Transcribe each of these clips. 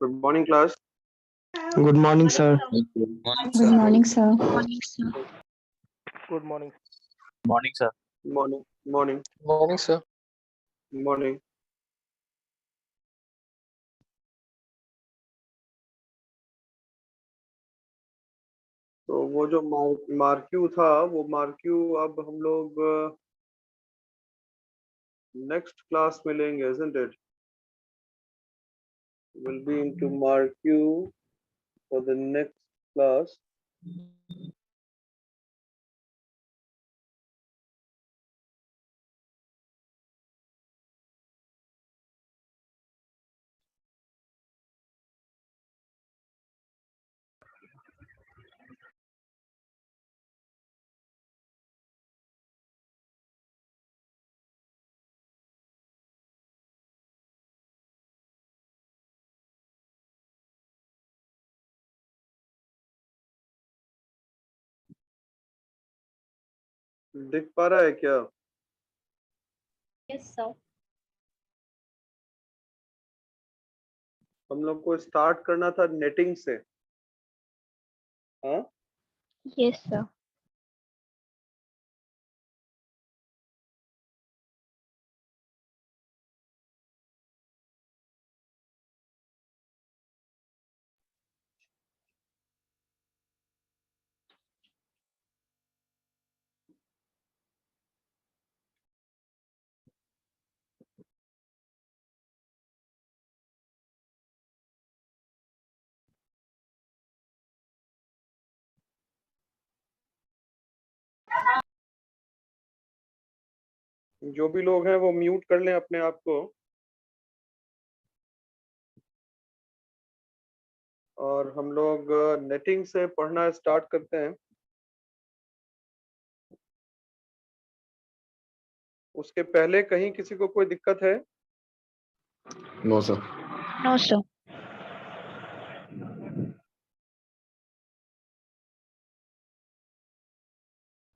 Good morning, class. Good morning, sir. Good morning, sir. Good morning. Morning, sir. Morning. Morning. Morning, sir. Morning. तो वो जो marquee था, वो marquee अब हम लोग नेक्स्ट क्लास में लेंगे, isn't it? We'll be into marquee for the next class. दिख पा रहा है क्या? Yes, sir. हम लोग को स्टार्ट करना था नेटिंग से। हाँ, Yes, sir. जो भी लोग हैं वो म्यूट कर लें अपने आप को, और हम लोग नेटिंग से पढ़ना स्टार्ट करते हैं। उसके पहले कहीं किसी को कोई दिक्कत है? No, sir. No, sir.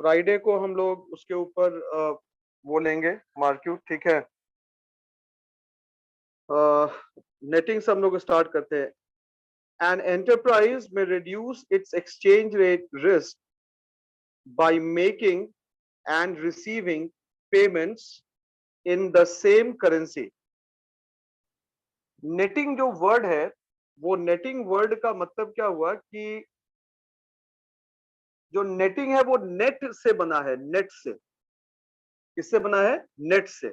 Friday को हम लोग उसके ऊपर वो लेंगे मार्क्यू, ठीक है? नेटिंग से हम लोग स्टार्ट करते हैं। An enterprise may reduce its exchange rate risk by making and receiving payments in the same currency. Netting जो वर्ड है, वो नेटिंग वर्ड का मतलब क्या हुआ कि जो नेटिंग है वो नेट से बना है, नेट से। किससे बना है? नेट से।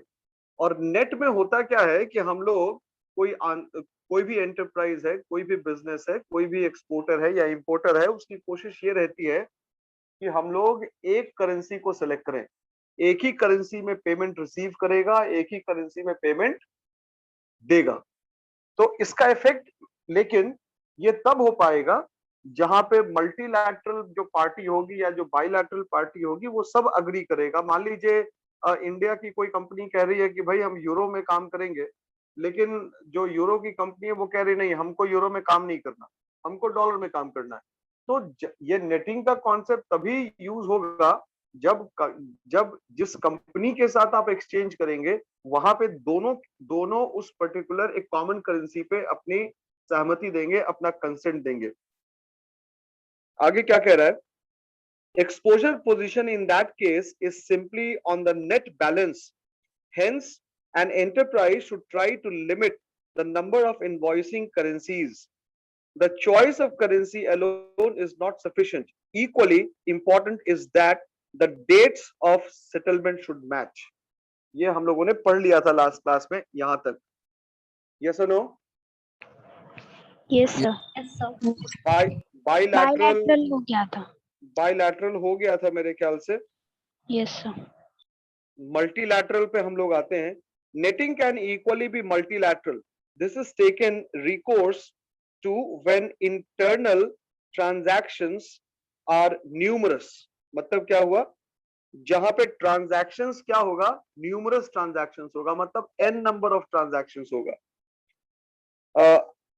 और नेट में होता क्या है कि हम लोग कोई भी एंटरप्राइज है, कोई भी बिजनेस है, कोई भी एक्सपोर्टर है या इंपोर्टर है, उसकी कोशिश ये रहती है कि हम लोग एक करेंसी को सिलेक्ट करें, एक ही करेंसी में पेमेंट रिसीव करेगा, एक ही करेंसी में पेमेंट देगा। तो इसका इफेक्ट लेकिन ये तब हो पाएगा जहां पे मल्टीलैटरल जो पार्टी होगी या जो बाइलैटरल पार्टी होगी वो सब अग्री करेगा। मान लीजिए इंडिया की कोई कंपनी कह रही है कि भाई हम यूरो में काम करेंगे, लेकिन जो यूरो की कंपनी है वो कह रही नहीं, हमको यूरो में काम नहीं करना, हमको डॉलर में काम करना है। तो ये नेटिंग का कॉन्सेप्ट तभी यूज होगा जब जिस कंपनी के साथ आप एक्सचेंज करेंगे वहां पे दोनों उस पर्टिकुलर एक कॉमन करेंसी पे अपनी सहमति देंगे, अपना कंसेंट देंगे। आगे क्या कह रहा है? Exposure position in that case is simply on the net balance. Hence, an enterprise should try to limit the number of invoicing currencies. The choice of currency alone is not sufficient. Equally important is that the dates of settlement should match. ये हम लोगों ने पढ़ लिया था last class में, यहां तक। Yes or no? Yes, sir. Yes, sir. Bilateral हो गया था. बाइलैटरल हो गया था मेरे ख्याल से। Yes, sir. मल्टीलैटरल पे हम लोग आते हैं। Netting can equally be multilateral. This is taken recourse to when internal transactions are numerous. मतलब क्या हुआ? जहां पे ट्रांजैक्शंस क्या होगा? न्यूमरस ट्रांजैक्शंस होगा, मतलब n नंबर ऑफ ट्रांजैक्शंस होगा।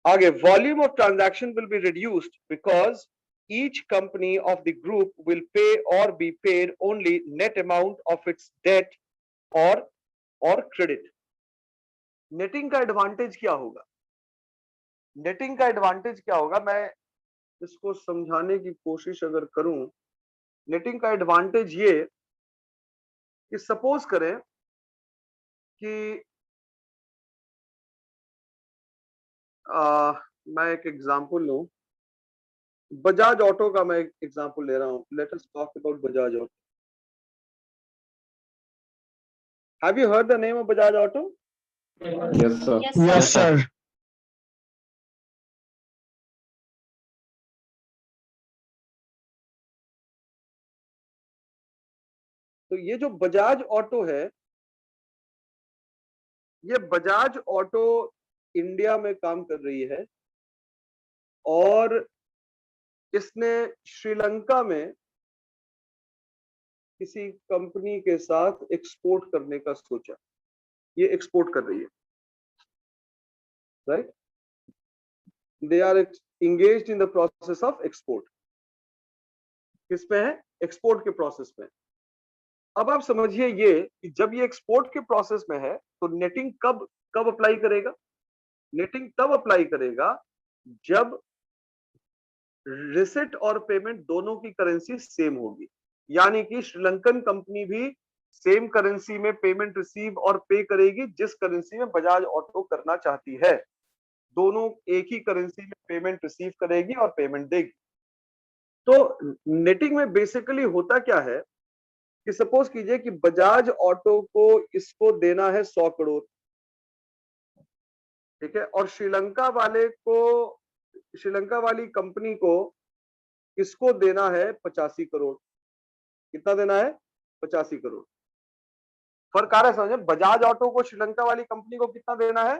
आगे, volume of transaction will be reduced because each company of the group will pay or be paid only net amount of its debt or credit. Netting का advantage क्या होगा? Netting का advantage क्या होगा, मैं इसको समझाने की कोशिश अगर करूं, नेटिंग का एडवांटेज ये कि सपोज करें कि मैं एक एग्जांपल लूं, बजाज ऑटो का मैं एक एग्जांपल ले रहा हूं। Let us talk about Bajaj auto. Have you heard the name of Bajaj auto? Yes, sir. Yes, Yes, sir. तो ये जो बजाज ऑटो है, ये बजाज ऑटो इंडिया में काम कर रही है और इसने श्रीलंका में किसी कंपनी के साथ एक्सपोर्ट करने का सोचा। ये एक्सपोर्ट कर रही है, right? They are engaged in the process of export। किस पे है? एक्सपोर्ट के प्रोसेस में। अब आप समझिए ये कि जब ये एक्सपोर्ट के प्रोसेस में है तो नेटिंग कब कब अप्लाई करेगा? नेटिंग तब अप्लाई करेगा जब रिसिट और पेमेंट दोनों की करेंसी सेम होगी, यानी कि श्रीलंकन कंपनी भी सेम करेंसी में पेमेंट रिसीव और पे करेगी जिस करेंसी में बजाज ऑटो करना चाहती है। दोनों एक ही करेंसी में पेमेंट रिसीव करेगी और पेमेंट देगी। तो नेटिंग में बेसिकली होता क्या है कि सपोज कीजिए कि बजाज ऑटो को इसको देना है 100 करोड़, ठीक है, और श्रीलंका वाली कंपनी को इसको देना है 85 करोड़। कितना देना है? 85 करोड़। फर्क आ रहा है समझे? बजाज ऑटो को श्रीलंका वाली कंपनी को कितना देना है?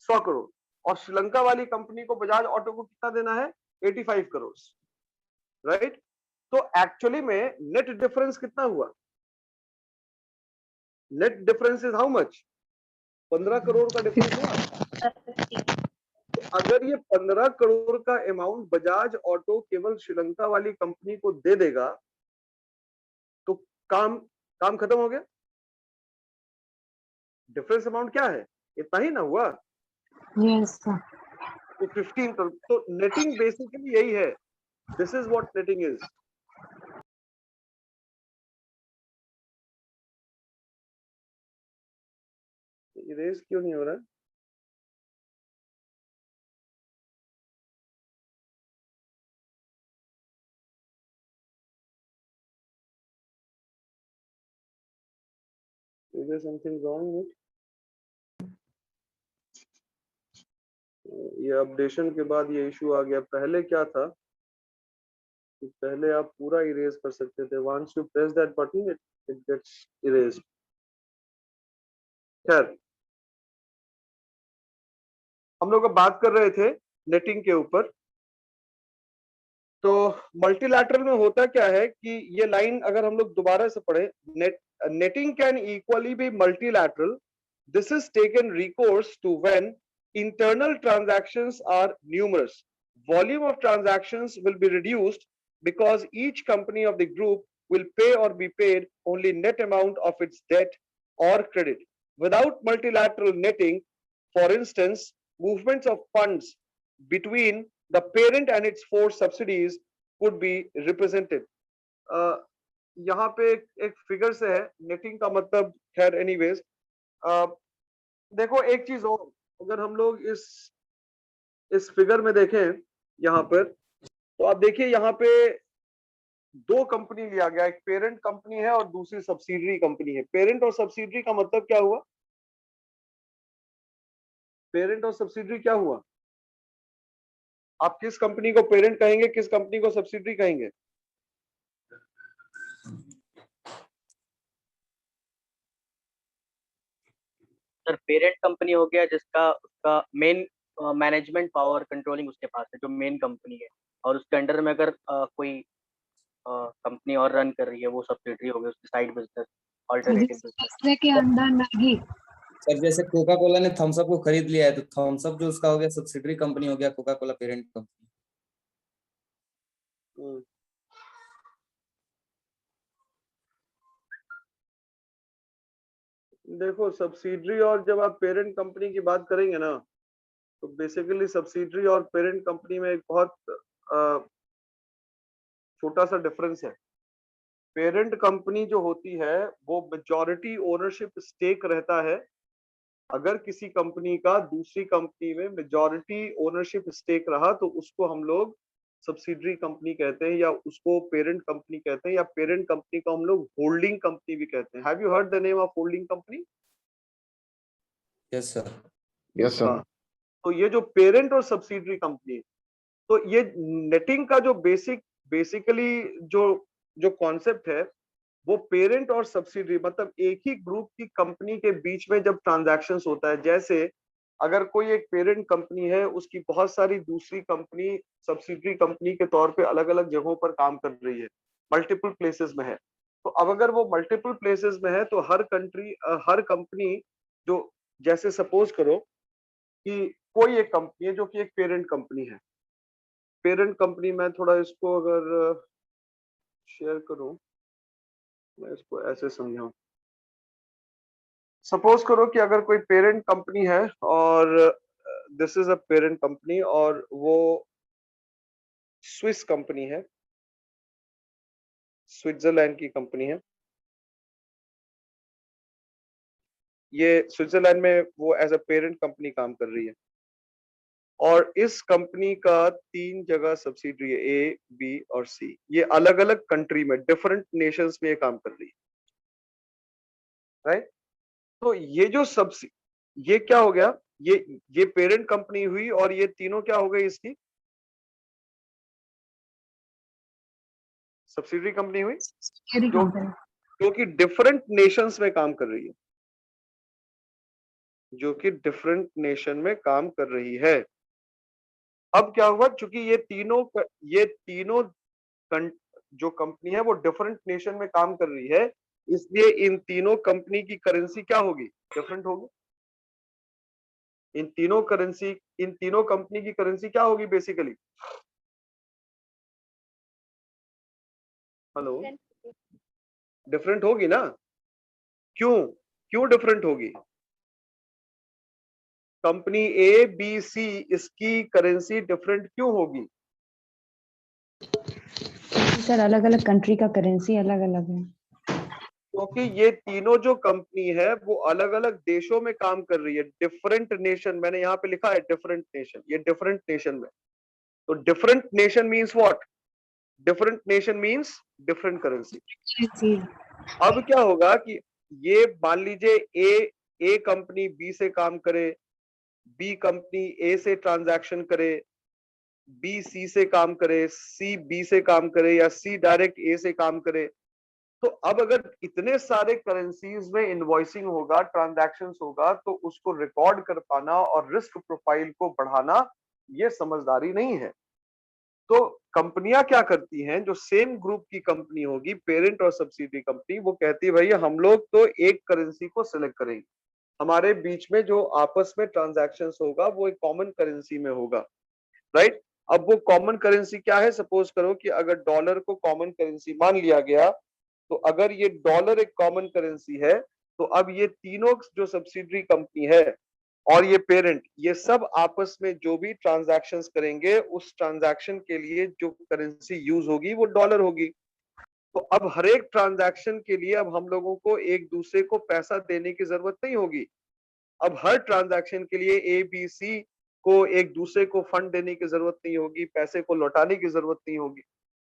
100 करोड़। और श्रीलंका वाली कंपनी को बजाज ऑटो को कितना देना है? 85 करोड़, राइट? तो एक्चुअली में नेट डिफरेंस कितना हुआ? Net difference is how much? 15 crore का डिफरेंस हुआ। तो अगर ये 15 करोड़ का अमाउंट बजाज ऑटो केवल श्रीलंका वाली कंपनी को दे देगा तो काम काम खत्म हो गया। डिफरेंस अमाउंट क्या है? इतना ही ना हुआ। Yes, sir. तो 15 करोड़। तो नेटिंग बेसिकली यही है। This is what netting is. Erase क्यों नहीं हो रहा है? Is there something wrong with? ये अपडेशन के बाद ये इशू आ गया। पहले क्या था कि पहले आप पूरा इरेज कर सकते थे। Once you press that button it gets erased. खैर, हम लोग अब बात कर रहे थे नेटिंग के ऊपर। तो मल्टीलैटरल में होता क्या है कि ये लाइन अगर हम लोग दोबारा से पढ़े, netting can equally be multilateral. This is taken recourse to when internal transactions are numerous. Volume of transactions will be reduced because each company of the group will pay or be paid only net amount of its debt or credit. Without multilateral netting, for instance, movements of funds between the parent and its four subsidiaries could be represented. यहाँ पे एक figure से है netting का मतलब। खैर anyways, देखो एक चीज और, अगर हम लोग इस फिगर में देखें यहाँ पर, तो आप देखिए यहाँ पे दो कंपनी लिया गया। एक पेरेंट कंपनी है और दूसरी सब्सिडरी कंपनी है। पेरेंट और सब्सिडरी का मतलब क्या हुआ? पेरेंट और सब्सिडरी क्या हुआ? आप किस कंपनी को पेरेंट कहेंगे, किस कंपनी को सब्सिडरी कहेंगे? सर पेरेंट कंपनी हो गया जिसका उसका मेन मैनेजमेंट पावर कंट्रोलिंग उसके पास है, जो मेन कंपनी है, और उसके अंडर में अगर कोई कंपनी और रन कर रही है, वो सब्सिडरी हो गई, उसकी साइड बिजनेस, ऑल्टरनेटिव बिजनेस के अंदर नहीं। सर जैसे कोका कोला ने थम्स अप को खरीद लिया है तो थम्स अप जो उसका हो गया सब्सिडरी कंपनी हो गया, कोका कोला पेरेंट कंपनी। देखो सब्सिडरी और जब आप पेरेंट कंपनी की बात करेंगे ना, तो बेसिकली सब्सिडरी और पेरेंट कंपनी में एक बहुत छोटा सा डिफरेंस है। पेरेंट कंपनी जो होती है वो मेजॉरिटी ओनरशिप स्टेक रहता है। अगर किसी कंपनी का दूसरी कंपनी में मेजॉरिटी ओनरशिप स्टेक रहा तो उसको हम लोग सब्सिडरी कंपनी कहते हैं, या उसको पेरेंट कंपनी कहते हैं, या पेरेंट कंपनी को हम लोग होल्डिंग कंपनी भी कहते हैं। Have you heard the name of holding company? Yes sir. Yes, sir. हाँ, तो ये जो पेरेंट और सब्सिडरी कंपनी, तो ये नेटिंग का जो बेसिकली जो जो कॉन्सेप्ट है वो पेरेंट और सब्सिडरी मतलब एक ही ग्रुप की कंपनी के बीच में जब ट्रांजैक्शंस होता है। जैसे अगर कोई एक पेरेंट कंपनी है, उसकी बहुत सारी दूसरी कंपनी सब्सिडरी कंपनी के तौर पे अलग अलग जगहों पर काम कर रही है, मल्टीपल प्लेसेस में है। तो अब अगर वो मल्टीपल प्लेसेस में है तो हर कंपनी जो, जैसे सपोज करो कि कोई एक कंपनी है जो कि एक पेरेंट कंपनी है। पेरेंट कंपनी मैं थोड़ा इसको अगर शेयर करूं, मैं इसको ऐसे समझाऊं। सपोज करो कि अगर कोई पेरेंट कंपनी है और this is a parent company और वो स्विस कंपनी है, स्विट्जरलैंड की कंपनी है। ये स्विट्जरलैंड में वो एज अ पेरेंट कंपनी काम कर रही है और इस कंपनी का 3 जगह सब्सिडरी है, ए, बी और सी। ये अलग अलग कंट्री में डिफरेंट नेशंस में ये काम कर रही है, राइट? तो ये जो ये क्या हो गया, ये पेरेंट कंपनी हुई और ये तीनों क्या हो गई इसकी सब्सिडरी कंपनी हुई, Subsidiary जो company. जो कि डिफरेंट नेशंस में काम कर रही है, जो कि डिफरेंट नेशन में काम कर रही है। अब क्या हुआ, चूंकि ये तीनों जो कंपनी है वो डिफरेंट नेशन में काम कर रही है, इसलिए इन तीनों कंपनी की करेंसी क्या होगी, डिफरेंट होगी। इन तीनों कंपनी की करेंसी क्या होगी बेसिकली? हेलो, डिफरेंट होगी ना? क्यों क्यों डिफरेंट होगी? कंपनी ए, बी, सी, इसकी करेंसी डिफरेंट क्यों होगी? सर अलग अलग कंट्री का करेंसी अलग अलग है। क्योंकि ये तीनों जो कंपनी है वो अलग अलग देशों में काम कर रही है, डिफरेंट नेशन। मैंने यहाँ पे लिखा है डिफरेंट नेशन, ये डिफरेंट नेशन में। तो different nation means what? Different nation means different currency. जी। अब क्या होगा कि ये मान लीजिए ए कंपनी बी से काम करे, बी कंपनी ए से ट्रांजैक्शन करे, बी सी से काम करे, सी बी से काम करे, या सी डायरेक्ट ए से काम करे। तो अब अगर इतने सारे करेंसीज में इनवॉइसिंग होगा, ट्रांजैक्शंस होगा, तो उसको रिकॉर्ड कर पाना और रिस्क प्रोफाइल को बढ़ाना ये समझदारी नहीं है। तो कंपनियां क्या करती हैं, जो सेम ग्रुप की कंपनी होगी, पेरेंट और सब्सिडी कंपनी, वो कहती है भाई हम लोग तो एक करेंसी को सिलेक्ट करेंगे, हमारे बीच में जो आपस में ट्रांजैक्शंस होगा वो एक कॉमन करेंसी में होगा, राइट? अब वो कॉमन करेंसी क्या है? सपोज करो कि अगर डॉलर को कॉमन करेंसी मान लिया गया, तो अगर ये डॉलर एक कॉमन करेंसी है, तो अब ये तीनों जो सब्सिडरी कंपनी है और ये पेरेंट, ये सब आपस में जो भी ट्रांजैक्शंस करेंगे, उस ट्रांजैक्शन के लिए जो करेंसी यूज होगी वो डॉलर होगी। तो अब हर एक ट्रांजैक्शन के लिए अब हम लोगों को एक दूसरे को पैसा देने की जरूरत नहीं होगी। अब हर ट्रांजैक्शन के लिए ए, बी, सी को एक दूसरे को फंड देने की जरूरत नहीं होगी, पैसे को लौटाने की जरूरत नहीं होगी।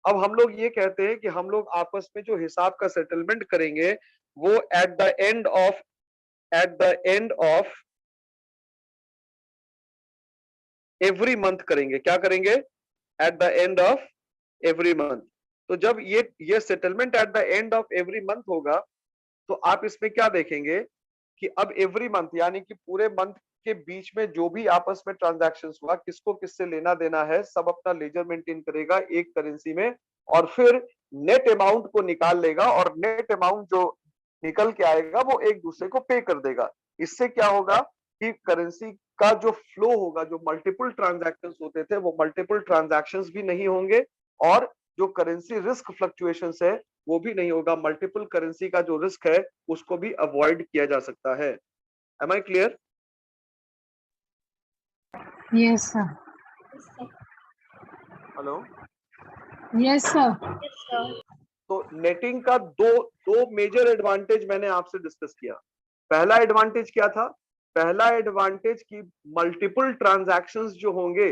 अब हम लोग ये कहते हैं कि हम लोग आपस में जो हिसाब का सेटलमेंट करेंगे वो at the end of every month करेंगे। क्या करेंगे? At the end of every month. तो जब ये settlement at the end of every month होगा, तो आप इसमें क्या देखेंगे कि अब एवरी मंथ यानी कि पूरे मंथ के बीच में जो भी आपस में ट्रांजैक्शंस हुआ, किसको किससे लेना देना है, सब अपना लेजर मेंटेन करेगा एक करेंसी में, और फिर नेट अमाउंट को निकाल लेगा, और नेट अमाउंट जो निकल के आएगा वो एक दूसरे को पे कर देगा। इससे क्या होगा कि करेंसी का जो फ्लो होगा, जो मल्टीपल ट्रांजैक्शंस होते थे वो मल्टीपल ट्रांजैक्शंस भी नहीं होंगे, और जो करेंसी रिस्क फ्लक्चुएशंस है वो भी नहीं होगा। मल्टीपल करेंसी का जो रिस्क है उसको भी अवॉइड किया जा सकता है। Am I clear? Yes, sir. Hello, Yes, sir. तो नेटिंग का दो मेजर एडवांटेज मैंने आपसे डिस्कस किया। पहला एडवांटेज क्या था? पहला एडवांटेज की मल्टीपल ट्रांजैक्शंस जो होंगे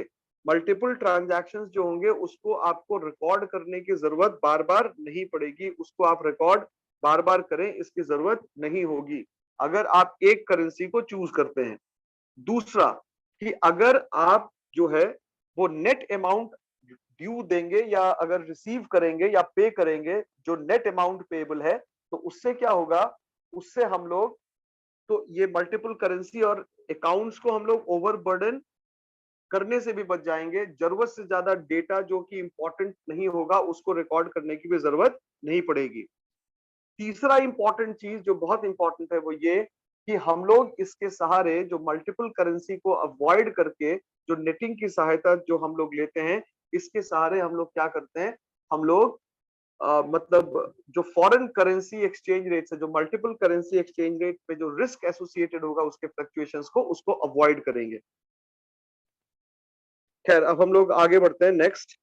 उसको आपको रिकॉर्ड करने की जरूरत बार बार नहीं पड़ेगी, उसको आप रिकॉर्ड बार बार करें इसकी जरूरत नहीं होगी अगर आप एक करेंसी को चूज करते हैं। दूसरा कि अगर आप जो है वो नेट अमाउंट ड्यू देंगे या अगर रिसीव करेंगे या पे करेंगे, जो नेट अमाउंट पेएबल है, तो उससे क्या होगा, उससे हम लोग तो ये मल्टीपल करेंसी और अकाउंट्स को हम लोग ओवरबर्डन करने से भी बच जाएंगे। जरूरत से ज्यादा डेटा जो कि इंपॉर्टेंट नहीं होगा उसको रिकॉर्ड करने की भी जरूरत नहीं पड़ेगी। तीसरा इंपॉर्टेंट चीज जो बहुत इंपॉर्टेंट है वो ये कि हम लोग इसके सहारे जो मल्टीपल करेंसी को अवॉइड करके जो नेटिंग की सहायता जो हम लोग लेते हैं, इसके सहारे हम लोग क्या करते हैं, हम लोग मतलब जो फॉरेन करेंसी एक्सचेंज रेट है, जो मल्टीपल करेंसी एक्सचेंज रेट पे जो रिस्क एसोसिएटेड होगा उसके फ्लक्चुएशंस को, उसको अवॉइड करेंगे। खैर, अब हम लोग आगे बढ़ते हैं नेक्स्ट।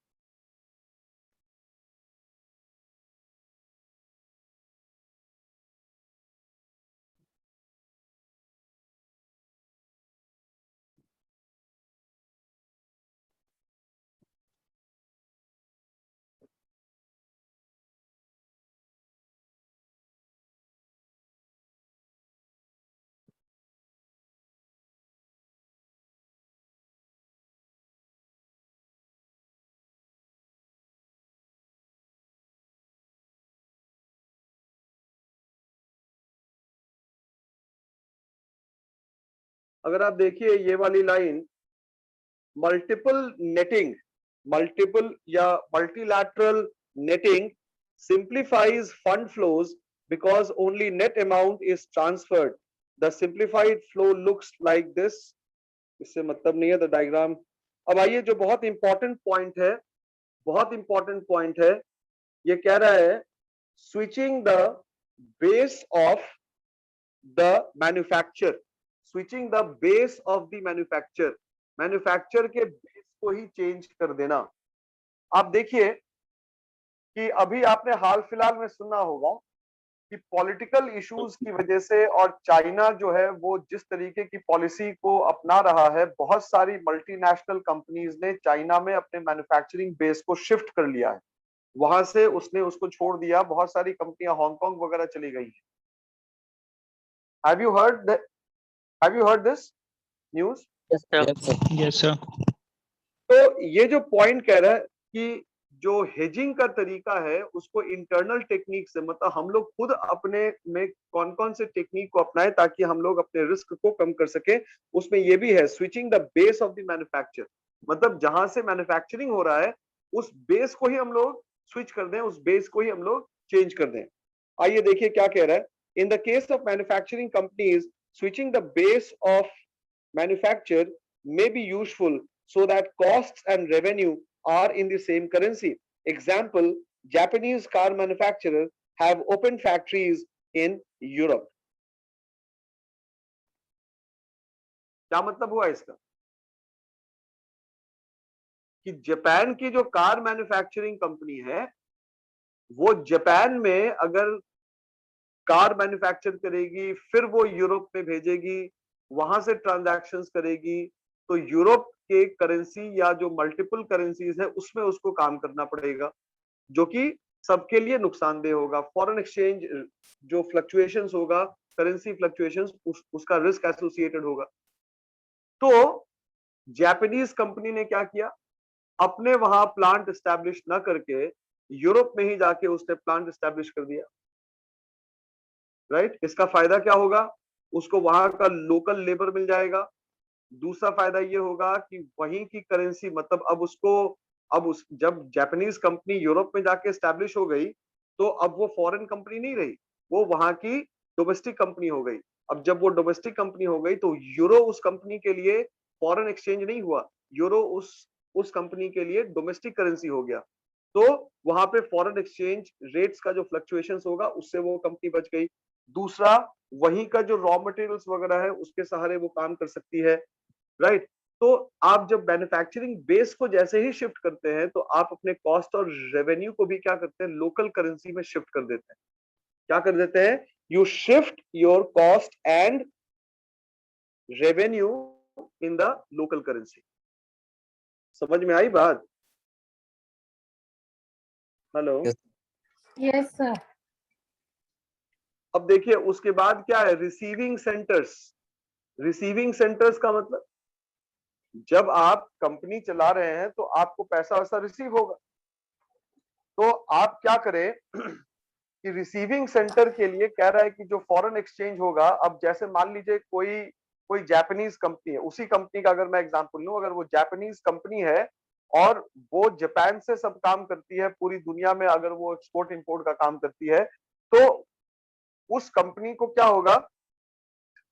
अगर आप देखिए ये वाली लाइन, मल्टीपल नेटिंग, मल्टीपल या multilateral netting simplifies fund flows because only net amount is transferred. The simplified flow looks like this. इससे मतलब नहीं है द डायग्राम। अब आइए जो बहुत इंपॉर्टेंट पॉइंट है, बहुत इंपॉर्टेंट पॉइंट है, ये कह रहा है switching the base of the manufacture, switching the base of the manufacture, manufacture के बेस को ही चेंज कर देना। आप देखिए कि अभी आपने हाल फिलहाल में सुना होगा कि पॉलिटिकल इश्यूज की वजह से और चाइना जो है वो जिस तरीके की पॉलिसी को अपना रहा है, बहुत सारी मल्टीनेशनल कंपनीज ने चाइना में अपने मैन्युफैक्चरिंग बेस को शिफ्ट कर लिया है, वहां से उसने उसको छोड़ दिया, बहुत सारी कंपनियां हांगकांग वगैरह चली गई हैं। Have you heard have you heard this news? Yes, sir. Yes, sir. Yes, sir. तो ये जो पॉइंट कह रहा है कि जो हेजिंग का तरीका है उसको इंटरनल टेक्निक से, मतलब हम लोग खुद अपने में कौन कौन से टेक्निक को अपनाएं ताकि हम लोग अपने रिस्क को कम कर सके, उसमें ये भी है switching the base of the manufacture, मतलब जहां से मैन्युफैक्चरिंग हो रहा है उस बेस को ही हम लोग स्विच कर दें, उस बेस को ही हम लोग चेंज कर दें। आइए देखिए क्या कह रहा है। In the case of manufacturing companies, switching the base of manufacture may be useful so that costs and revenue are in the same currency. Example, Japanese car manufacturers have opened factories in Europe. क्या मतलब हुआ इसका? कि Japan की जो car manufacturing company है वो Japan में अगर कार मैन्युफैक्चर करेगी, फिर वो यूरोप में भेजेगी, वहां से ट्रांजैक्शंस करेगी, तो यूरोप के करेंसी या जो मल्टीपल करेंसीज है उसमें उसको काम करना पड़ेगा, जो कि सबके लिए नुकसानदेह होगा। फॉरेन एक्सचेंज जो फ्लक्चुएशंस होगा, करेंसी फ्लक्चुएशंस, उसका रिस्क एसोसिएटेड होगा। तो जापानीज कंपनी ने क्या किया, अपने वहां प्लांट एस्टैब्लिश न करके यूरोप में ही जाके उसने प्लांट एस्टैब्लिश कर दिया, राइट? इसका फायदा क्या होगा, उसको वहां का लोकल लेबर मिल जाएगा। दूसरा फायदा ये होगा कि वहीं की करेंसी, मतलब अब उसको, अब उस जब जापानीज कंपनी यूरोप में जाके एस्टैब्लिश हो गई तो अब वो फॉरेन कंपनी नहीं रही, वो वहां की डोमेस्टिक कंपनी हो गई। अब जब वो डोमेस्टिक कंपनी हो गई तो यूरो उस कंपनी के लिए फॉरेन एक्सचेंज नहीं हुआ, यूरो उस कंपनी के लिए डोमेस्टिक करेंसी हो गया। तो वहां पे फॉरेन एक्सचेंज रेट्स का जो फ्लक्चुएशंस होगा उससे वो कंपनी बच गई। दूसरा, वहीं का जो रॉ मटेरियल्स वगैरह है उसके सहारे वो काम कर सकती है, राइट? तो आप जब मैन्युफैक्चरिंग बेस को जैसे ही शिफ्ट करते हैं तो आप अपने कॉस्ट और रेवेन्यू को भी क्या करते हैं, लोकल करेंसी में शिफ्ट कर देते हैं। क्या कर देते हैं, you shift your cost and revenue in the local currency. समझ में आई बात? हेलो। Yes. Yes, sir. अब देखिए उसके बाद क्या है, रिसीविंग सेंटर्स। रिसीविंग सेंटर्स का मतलब जब आप कंपनी चला रहे हैं तो आपको पैसा वैसा रिसीव होगा, तो आप क्या करें कि रिसीविंग सेंटर के लिए कह रहा है कि जो फॉरेन एक्सचेंज होगा, अब जैसे मान लीजिए कोई कोई जापानीज कंपनी है, उसी कंपनी का अगर मैं एग्जांपल लूं, अगर वो जापानीज कंपनी है और वो जापान से सब काम करती है पूरी दुनिया में, अगर वो एक्सपोर्ट इंपोर्ट का काम करती है, तो उस कंपनी को क्या होगा,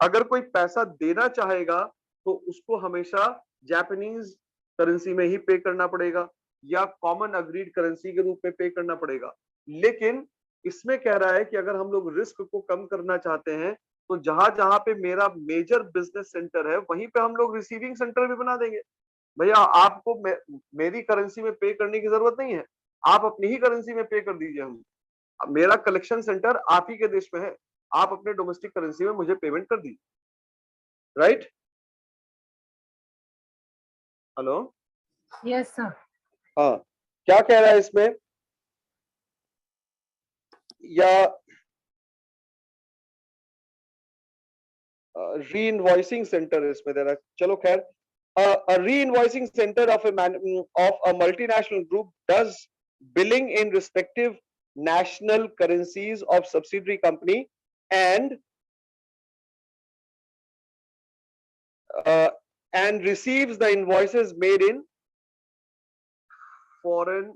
अगर कोई पैसा देना चाहेगा तो उसको हमेशा जापानीज करेंसी में ही पे करना पड़ेगा या कॉमन अग्रीड करेंसी के रूप में पे करना पड़ेगा। लेकिन इसमें कह रहा है कि अगर हम लोग रिस्क को कम करना चाहते हैं तो जहां जहां पे मेरा मेजर बिजनेस सेंटर है वहीं पे हम लोग रिसीविंग सेंटर भी बना देंगे। भैया आपको मेरी करेंसी में पे करने की जरूरत नहीं है, आप अपनी ही करेंसी में पे कर दीजिए। हम मेरा कलेक्शन सेंटर आप ही के देश में है, आप अपने डोमेस्टिक करेंसी में मुझे पेमेंट कर दीजिए। राइट? हेलो। Yes, sir. हाँ, क्या कह रहा है इसमें, या री इनवॉइसिंग सेंटर इसमें दे रहा है। चलो खैर, a re-invoicing center of a multinational group does billing in respective national currencies of subsidiary company and receives the invoices made in foreign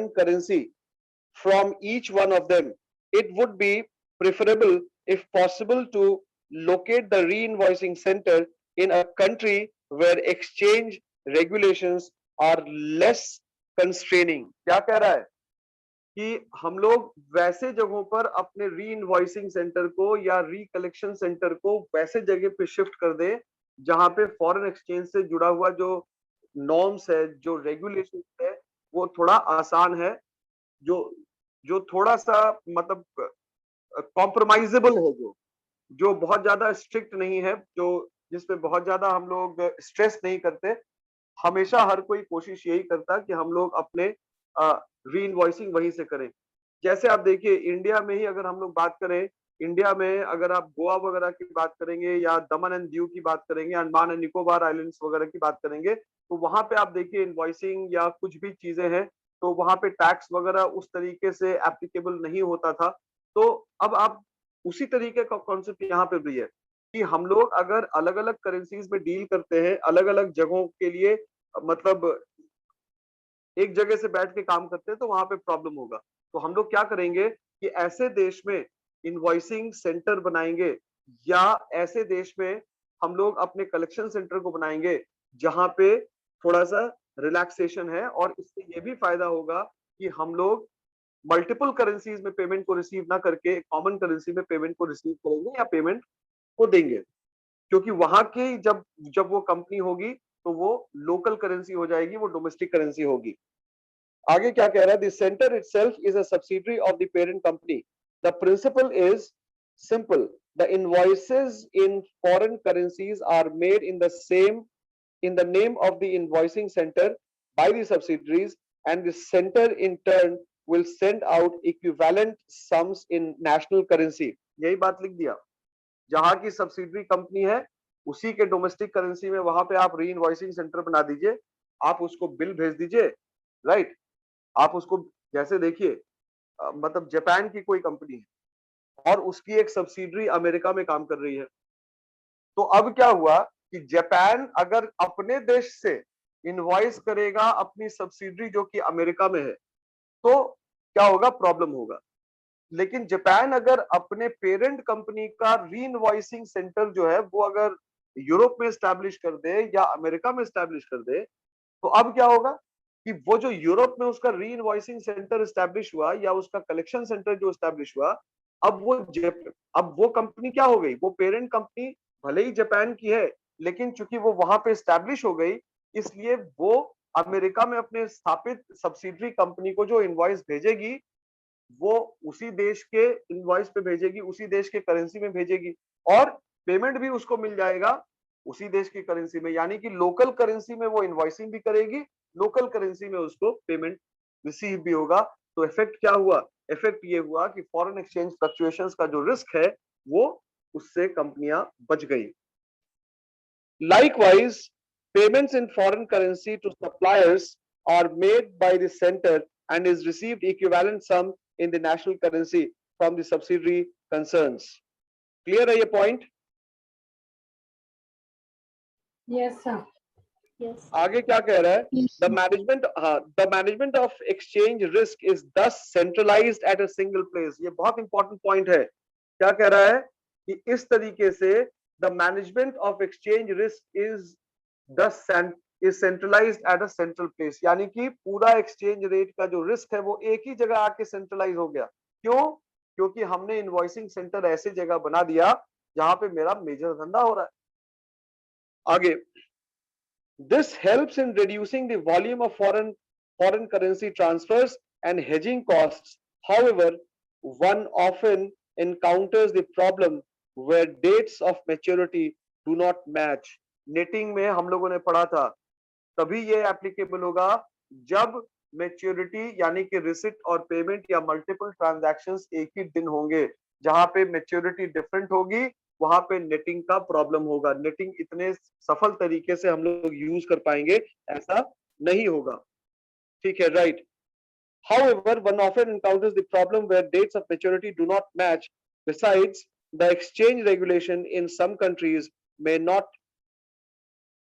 currency from each one of them. It would be preferable, if possible, to locate the re-invoicing center in a country where exchange regulations are less constraining. क्या कह रहा है कि हम लोग वैसे जगहों पर अपने री इनवॉइसिंग सेंटर को या री कलेक्शन सेंटर को वैसे जगह पे शिफ्ट कर दें जहां पे फॉरेन एक्सचेंज से जुड़ा हुआ जो नॉर्म्स है, जो रेगुलेशन है, वो थोड़ा आसान है, जो जो थोड़ा सा मतलब कॉम्प्रोमाइजेबल है, जो बहुत ज्यादा स्ट्रिक्ट नहीं है, जो जिसपे बहुत ज्यादा हम लोग स्ट्रेस नहीं करते। हमेशा हर कोई कोशिश यही करता कि हम लोग अपने री इनवॉइसिंग वहीं से करें। जैसे आप देखिए इंडिया में ही अगर हम लोग बात करें, इंडिया में अगर आप गोवा वगैरह की बात करेंगे या दमन एंड दीव की बात करेंगे, अंडमान एंड निकोबार आइलैंड्स वगैरह की बात करेंगे, तो वहां पे आप देखिए इनवॉइसिंग या कुछ भी चीजें हैं तो वहां पे टैक्स वगैरह उस तरीके से एप्लीकेबल नहीं होता था। तो अब आप उसी तरीके का कॉन्सेप्ट यहाँ पे भी है कि हम लोग अगर अलग अलग करेंसीज में डील करते हैं, अलग अलग जगहों के लिए, मतलब एक जगह से बैठ के काम करते हैं तो वहां पे प्रॉब्लम होगा। तो हम लोग क्या करेंगे कि ऐसे देश में इनवॉइसिंग सेंटर बनाएंगे या ऐसे देश में हम लोग अपने कलेक्शन सेंटर को बनाएंगे जहां पे थोड़ा सा रिलैक्सेशन है, और इससे ये भी फायदा होगा कि हम लोग मल्टीपल करेंसीज में पेमेंट को रिसीव ना करके कॉमन करेंसी में पेमेंट को रिसीव करेंगे या पेमेंट को देंगे, क्योंकि वहां की जब जब वो कंपनी होगी तो वो लोकल करेंसी हो जाएगी, वो डोमेस्टिक करेंसी होगी। आगे क्या कह रहा है, the centre itself is a subsidiary of the parent company. The principle is simple, the invoices in foreign currencies are made in the name of the invoicing center by the subsidiaries, and the center in turn will send out equivalent sums in national currency. यही बात लिख दिया, जहां की subsidiary company है उसी के domestic currency में वहां पे आप री इनवॉइसिंग सेंटर बना दीजिए, आप उसको बिल भेज दीजिए। राइट? आप उसको जैसे देखिए मतलब जापान की कोई कंपनी है और उसकी एक सब्सिडरी अमेरिका में काम कर रही है, तो अब क्या हुआ कि जापान अगर अपने देश से इनवॉइस करेगा अपनी सब्सिडरी जो कि अमेरिका में है तो क्या होगा, प्रॉब्लम होगा। लेकिन जापान अगर अपने पेरेंट कंपनी का री इनवॉइसिंग सेंटर जो है वो अगर यूरोप में स्टैब्लिश कर दे या अमेरिका में स्टैब्लिश कर दे, तो अब क्या होगा, कि वो जो यूरोप में उसका री इनवॉइसिंग सेंटर एस्टैब्लिश हुआ या उसका कलेक्शन सेंटर जो एस्टैब्लिश हुआ, अब वो कंपनी क्या हो गई, वो पेरेंट कंपनी भले ही जापान की है, लेकिन चूंकि वो वहां पे एस्टैब्लिश हो गई, इसलिए वो अमेरिका में अपने स्थापित सब्सिडरी कंपनी को जो इनवॉइस भेजेगी, वो उसी देश के इनवॉइस पे भेजेगी, उसी देश के करेंसी में भेजेगी, और पेमेंट भी उसको मिल जाएगा उसी देश की करेंसी में, यानी कि लोकल करेंसी में वो इनवॉइसिंग भी करेगी, लोकल करेंसी में उसको पेमेंट रिसीव भी होगा। तो इफेक्ट क्या हुआ, इफेक्ट ये हुआ कि फॉरेन एक्सचेंज फ्लक्चुएशंस का जो रिस्क है वो उससे कंपनियां बच गई। Likewise, payments in foreign currency to suppliers are made by the center and is received equivalent sum in the national currency from the subsidiary concerns. Clear है ये point? Yes, sir. Yes. आगे क्या कह रहा है? Yes, The sir. management of exchange risk is thus centralized at a single place. ये बहुत important point है। क्या कह रहा है कि इस तरीके से the management of exchange risk is centralized at a central place, यानी कि पूरा एक्सचेंज रेट का जो रिस्क है वो एक ही जगह आके सेंट्रलाइज हो गया। क्यों? क्योंकि हमने इनवॉइसिंग सेंटर ऐसी जगह बना दिया जहां पे मेरा मेजर धंधा हो रहा है। आगे, this helps in reducing the volume of foreign currency transfers and hedging costs. However, one often encounters the problem where dates of maturity do not match. Netting में हम लोगों ने पढ़ा था, तभी ये एप्लीकेबल होगा जब मेच्योरिटी यानी कि रिसिट और पेमेंट या मल्टीपल ट्रांजैक्शंस एक ही दिन होंगे। जहां पे मेच्योरिटी डिफरेंट होगी वहां पे नेटिंग का प्रॉब्लम होगा, नेटिंग इतने सफल तरीके से हम लोग यूज कर पाएंगे ऐसा नहीं होगा। ठीक है, right. However, one often encounters the problem where dates of maturity do not match. Besides, the exchange regulation in some countries may not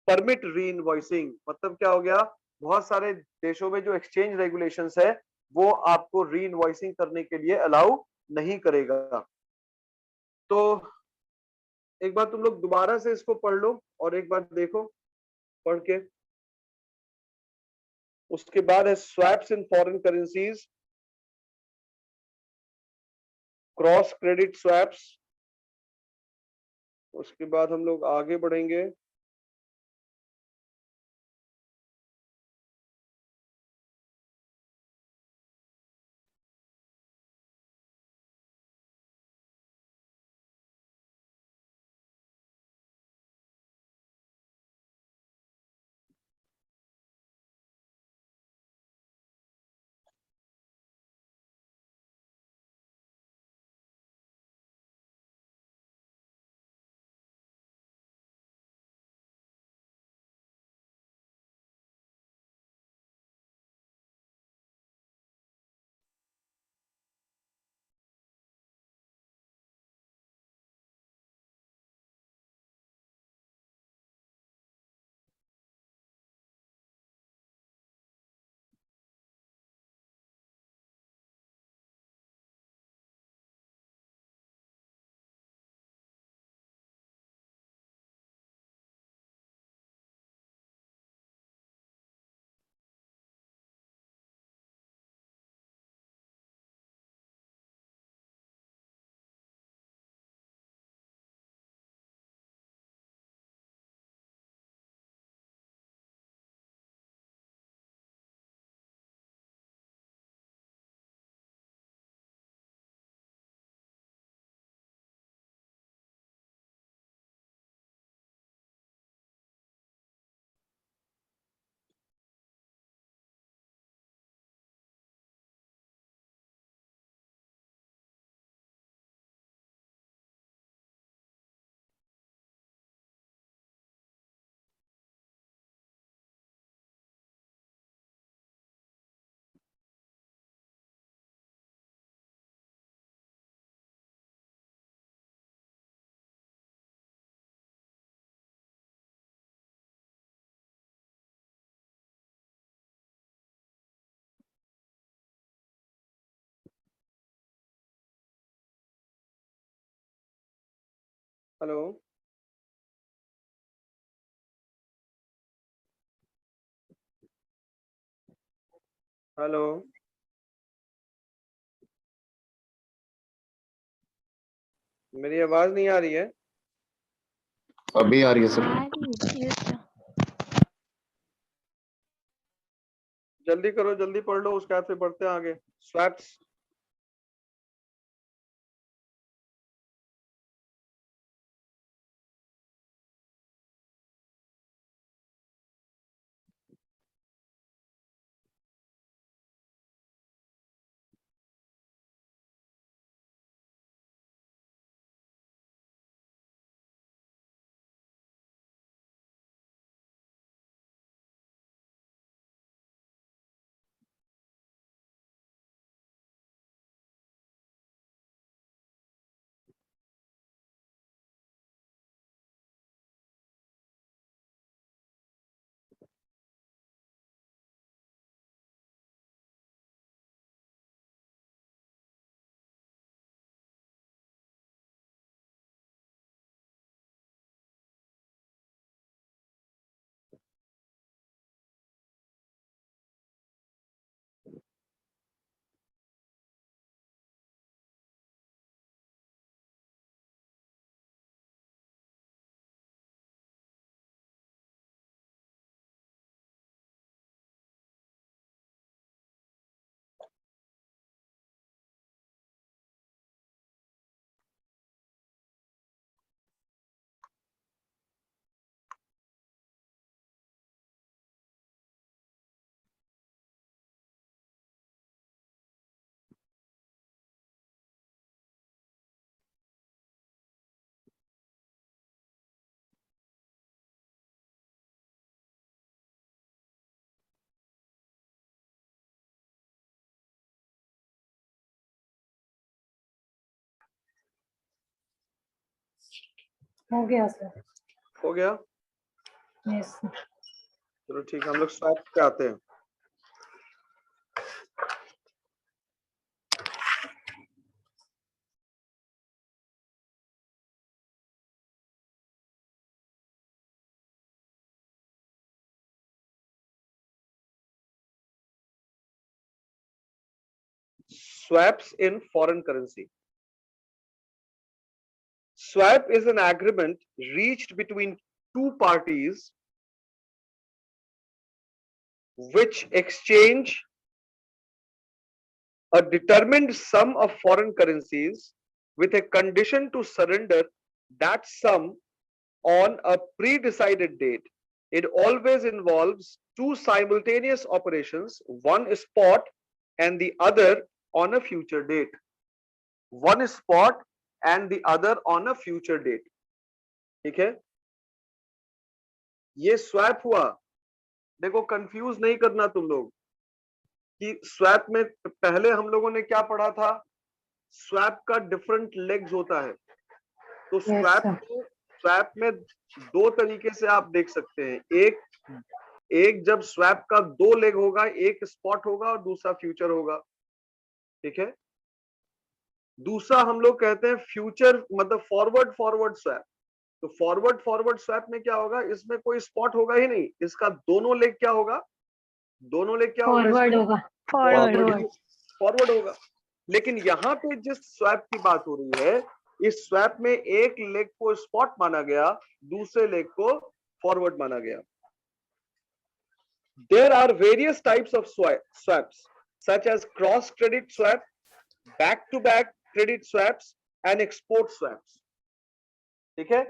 permit री इनवॉइसिंग। मतलब क्या हो गया, बहुत सारे देशों में जो एक्सचेंज रेगुलेशंस है वो आपको री इनवॉइसिंग करने के लिए अलाउ नहीं करेगा। तो एक बार तुम लोग दोबारा से इसको पढ़ लो और एक बार देखो पढ़ के। उसके बाद है स्वैप्स इन foreign currencies, cross credit swaps. उसके बाद हम लोग आगे बढ़ेंगे। हेलो, हेलो, मेरी आवाज नहीं आ रही है? अभी आ रही है सर। Yes, sir. जल्दी करो, जल्दी पढ़ लो, उसके बाद फिर बढ़ते हैं आगे। स्वैप्स, हो गया सर। हो गया? Yes sir. चलो ठीक है, हम लोग स्वैप्स पे आते हैं। Swaps in foreign currency. Swap is an agreement reached between two parties which exchange a determined sum of foreign currencies with a condition to surrender that sum on a pre-decided date. It always involves two simultaneous operations, one spot and the other on a future date. One spot and the other on a future date. ठीक है, ये swap हुआ। देखो, confuse नहीं करना तुम लोग कि स्वैप में पहले हम लोगों ने क्या पढ़ा था। स्वैप का डिफरेंट लेग्स होता है। तो स्वैप में दो तरीके से आप देख सकते हैं। एक जब स्वैप का दो लेग होगा, एक स्पॉट होगा और दूसरा फ्यूचर होगा। ठीक है, दूसरा हम लोग कहते हैं फ्यूचर, मतलब फॉरवर्ड स्वैप। तो फॉरवर्ड स्वैप में क्या होगा, इसमें कोई स्पॉट होगा ही नहीं, इसका दोनों लेग क्या होगा, दोनों लेग क्या होगा, फॉरवर्ड होगा। फॉरवर्ड होगा। लेकिन यहाँ पे जिस स्वैप की बात हो रही है, इस स्वैप में एक लेग को स्पॉट माना गया, दूसरे लेग को फॉरवर्ड माना गया। There are various types of swaps such as cross credit swap, back to back credit swaps and export swaps. ठीक है,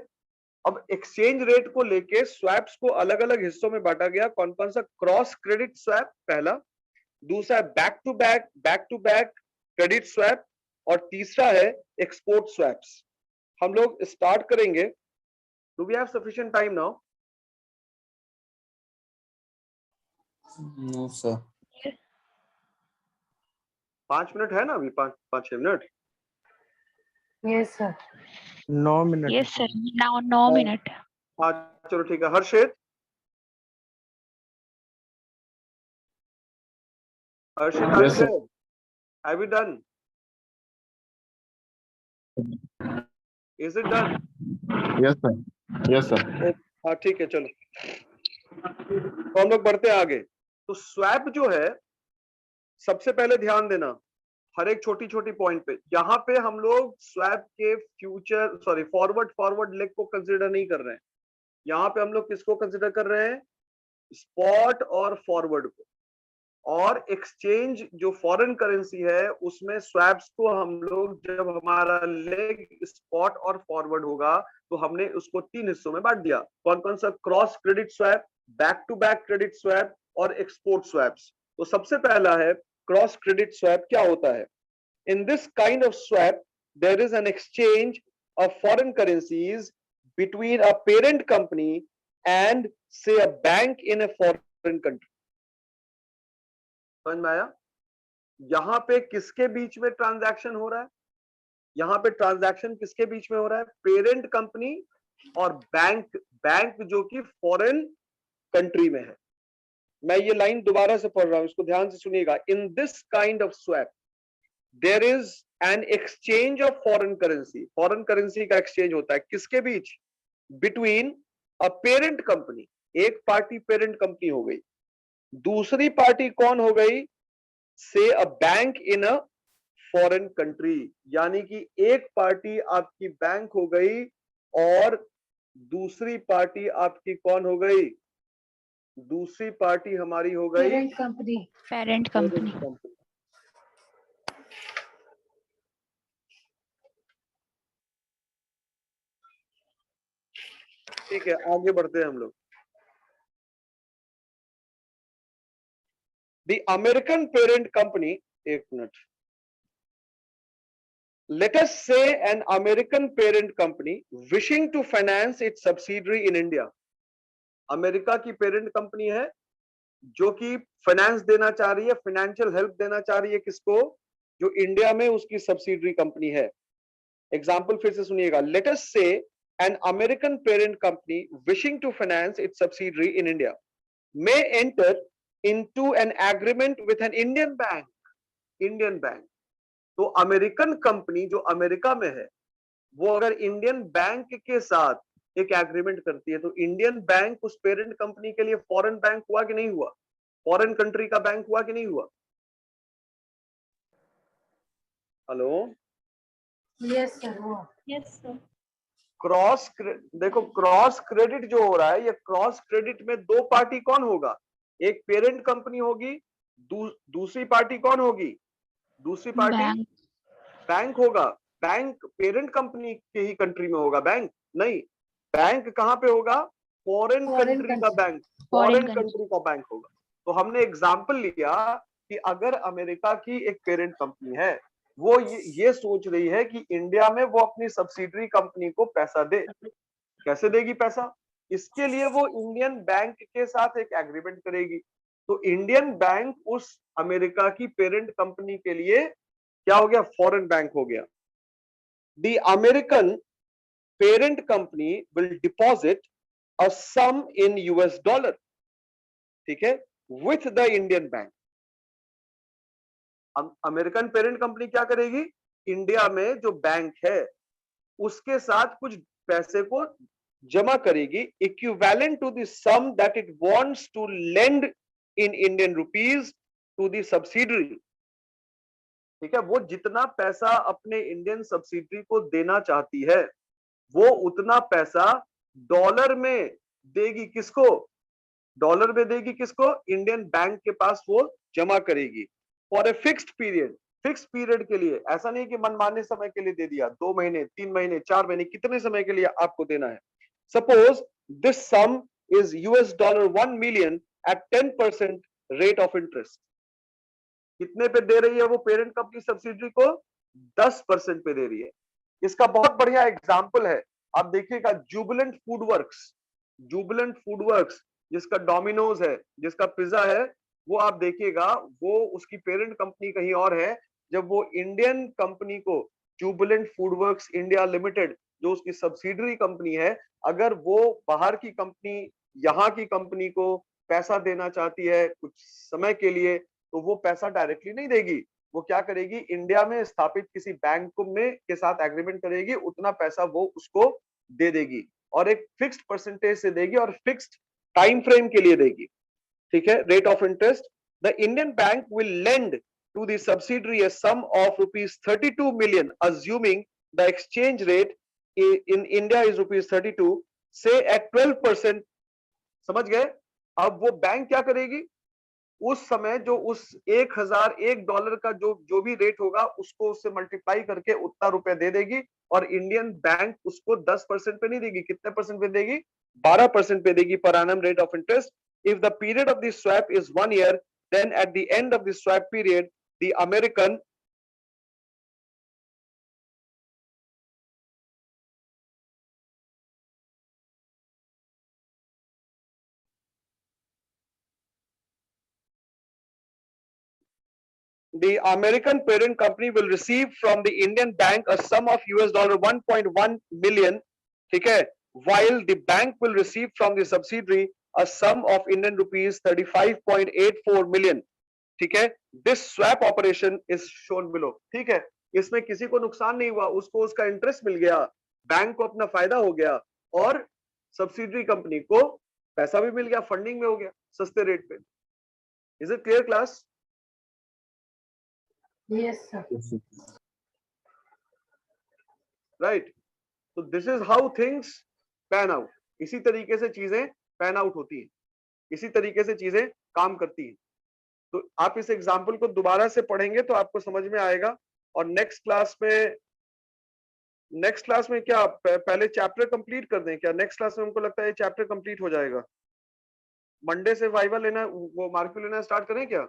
अब एक्सचेंज रेट को लेके स्वैप्स को अलग अलग हिस्सों में बांटा गया। कौन कौन सा? क्रॉस क्रेडिट स्वैप पहला, दूसरा back to back credit swap और तीसरा है एक्सपोर्ट स्वैप्स। हम लोग स्टार्ट करेंगे। Do we have sufficient time now? No sir. 5 minute है ना अभी, 5-6 minute. Yes sir. 9 minute. Yes, sir. Now 9 minutes. हाँ चलो ठीक है। हर्षित, Yes, sir. have you done? Is it done? Yes, sir. Yes, sir. हाँ ठीक है, चलो तो हम लोग बढ़ते हैं आगे। तो स्वैप जो है, सबसे पहले ध्यान देना हर एक छोटी छोटी पॉइंट पे। यहाँ पे हम लोग स्वैप के फ्यूचर फॉरवर्ड लेग को कंसिडर नहीं कर रहे हैं। यहाँ पे हम लोग किसको कंसिडर कर रहे हैं? स्पॉट और फॉरवर्ड को। और एक्सचेंज जो फॉरेन करेंसी है उसमें स्वैप्स को हम लोग, जब हमारा लेग स्पॉट और फॉरवर्ड होगा तो हमने उसको 3 हिस्सों में बांट दिया। कौन कौन सा? Cross credit swap, back to back credit swap और एक्सपोर्ट स्वैप्स। तो सबसे पहला है क्रॉस क्रेडिट स्वैप। क्या होता है? In this kind of swap there is an exchange of foreign currencies between a parent company and say a bank in a foreign country. समझ में आया? यहां पे किसके बीच में ट्रांजैक्शन हो रहा है? यहां पे ट्रांजैक्शन किसके बीच में हो रहा है? पेरेंट कंपनी और बैंक जो कि फॉरेन कंट्री में है। मैं ये लाइन दोबारा से पढ़ रहा हूं, इसको ध्यान से सुनिएगा। In this kind of swap there is an exchange of foreign currency. Foreign currency का एक्सचेंज होता है किसके बीच? बिटवीन अ पेरेंट कंपनी, एक पार्टी पेरेंट कंपनी हो गई, दूसरी पार्टी कौन हो गई? Say a bank in a foreign country. यानी कि एक पार्टी आपकी बैंक हो गई और दूसरी पार्टी आपकी कौन हो गई? दूसरी पार्टी हमारी हो गई parent company. Parent parent company. Company. ठीक है, आगे बढ़ते हैं हम लोग। The American parent company, एक minute, let us say an American parent company wishing to finance its subsidiary in India. America की पेरेंट कंपनी है जो कि फाइनेंस देना चाह रही है, फाइनेंशियल हेल्प देना चाह रही है किसको? जो इंडिया में उसकी सब्सिडरी कंपनी है। एग्जाम्पल फिर से सुनिएगा। लेट अस से an American parent company wishing to finance its subsidiary in India may enter into an agreement with an Indian bank. Indian bank. तो अमेरिकन कंपनी जो अमेरिका में है वो अगर इंडियन बैंक के साथ एक एग्रीमेंट करती है तो इंडियन बैंक उस पेरेंट कंपनी के लिए फॉरेन बैंक हुआ कि नहीं हुआ? फॉरेन कंट्री का बैंक हुआ कि नहीं हुआ? हेलो, यस सर, हुआ। Yes sir. देखो क्रॉस क्रेडिट जो हो रहा है, ये क्रॉस क्रेडिट में दो पार्टी कौन होगा? एक पेरेंट कंपनी होगी, दूसरी पार्टी कौन होगी? दूसरी पार्टी बैंक। बैंक होगा। बैंक पेरेंट कंपनी के ही कंट्री में होगा, बैंक नहीं। बैंक कहां पे होगा? फॉरेन Foreign कंट्री का country. Bank, Foreign foreign country का बैंक होगा। तो हमने एग्जांपल लिया कि अगर अमेरिका की एक पेरेंट कंपनी है, वो ये सोच रही है कि इंडिया में वो अपनी सब्सिडरी कंपनी को पैसा दे। कैसे देगी पैसा? इसके लिए वो इंडियन बैंक के साथ एक एग्रीमेंट करेगी। तो इंडियन बैंक उस अमेरिका की पेरेंट कंपनी के लिए क्या हो गया? फॉरेन बैंक हो गया। The American parent company will deposit a sum in US dollar, ठीक है, with the Indian bank. American parent company क्या करेगी? इंडिया में जो बैंक है उसके साथ कुछ पैसे को जमा करेगी, equivalent to the sum that it wants to lend in Indian rupees to the subsidiary. ठीक है, वो जितना पैसा अपने इंडियन सब्सिडरी को देना चाहती है वो उतना पैसा डॉलर में देगी। किसको? डॉलर में देगी किसको? इंडियन बैंक के पास वो जमा करेगी for a fixed period. Fix period के लिए, ऐसा नहीं कि मनमाने समय के लिए दे दिया, 2 महीने, 3 महीने, 4 महीने, कितने समय के लिए आपको देना है। Suppose this some is $1 million at 10% rate of interest. कितने पे दे रही है वो पेरेंट कंपनी सब्सिडरी को? 10% पे दे रही है। इसका बहुत बढ़िया एग्जाम्पल है, आप देखिएगा, Jubilant food works. Jubilant food works जिसका डोमिनोज है, जिसका पिज्जा है, वो आप देखिएगा, वो उसकी पेरेंट कंपनी कहीं और है। जब वो इंडियन कंपनी को, Jubilant food works India limited जो उसकी सब्सिडरी कंपनी है, अगर वो बाहर की कंपनी यहाँ की कंपनी को पैसा देना चाहती है कुछ समय के लिए, तो वो पैसा डायरेक्टली नहीं देगी। वो क्या करेगी? इंडिया में स्थापित किसी बैंक में के साथ एग्रीमेंट करेगी, उतना पैसा वो उसको दे देगी और एक फिक्स्ड परसेंटेज से देगी और फिक्स्ड टाइम फ्रेम के लिए देगी। ठीक है, rate of interest. The Indian bank will lend to the subsidiary a sum of rupees 32 million, assuming the exchange rate in India is rupees 32, say at 12%. समझ गए? अब वो बैंक क्या करेगी? उस समय जो उस $1001 का जो भी रेट होगा उसको उससे मल्टीप्लाई करके उतना रुपए दे देगी, और इंडियन बैंक उसको 10% पे नहीं देगी. कितने परसेंट पे देगी? 12% पे देगी per annum rate of interest. If the period of the swap is 1 year, then at the end of the swap period, the American parent company will receive from the Indian bank a sum of $1.1 million, ठीक है, while the bank will receive from the subsidiary a sum of Indian rupees 35.84 million, ठीक है. This swap operation is shown below. ठीक है, इसमें किसी को नुकसान नहीं हुआ, उसको उसका इंटरेस्ट मिल गया, बैंक को अपना फायदा हो गया, और सब्सिडरी कंपनी को पैसा भी मिल गया, फंडिंग में हो गया सस्ते रेट पे. Is it clear class? Yes, sir. Right. तो this is how things pan out. इसी तरीके से चीजें पैन आउट होती हैं, इसी तरीके से चीजें काम करती हैं. तो आप इस एग्जाम्पल को दोबारा से पढ़ेंगे तो आपको समझ में आएगा. और नेक्स्ट क्लास में क्या पहले चैप्टर कंप्लीट कर दें क्या? नेक्स्ट क्लास में हमको लगता है चैप्टर कंप्लीट हो जाएगा. मंडे से वाइवा लेना, वो मार्क्यू लेना स्टार्ट करें क्या?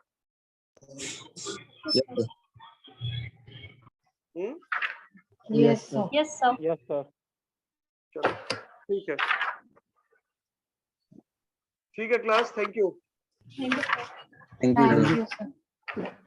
Yes, sir. Yes, sir. Yes, sir. चलो ठीक है, ठीक है class. Thank you. Thank you, sir. Thank you. Thank you, sir.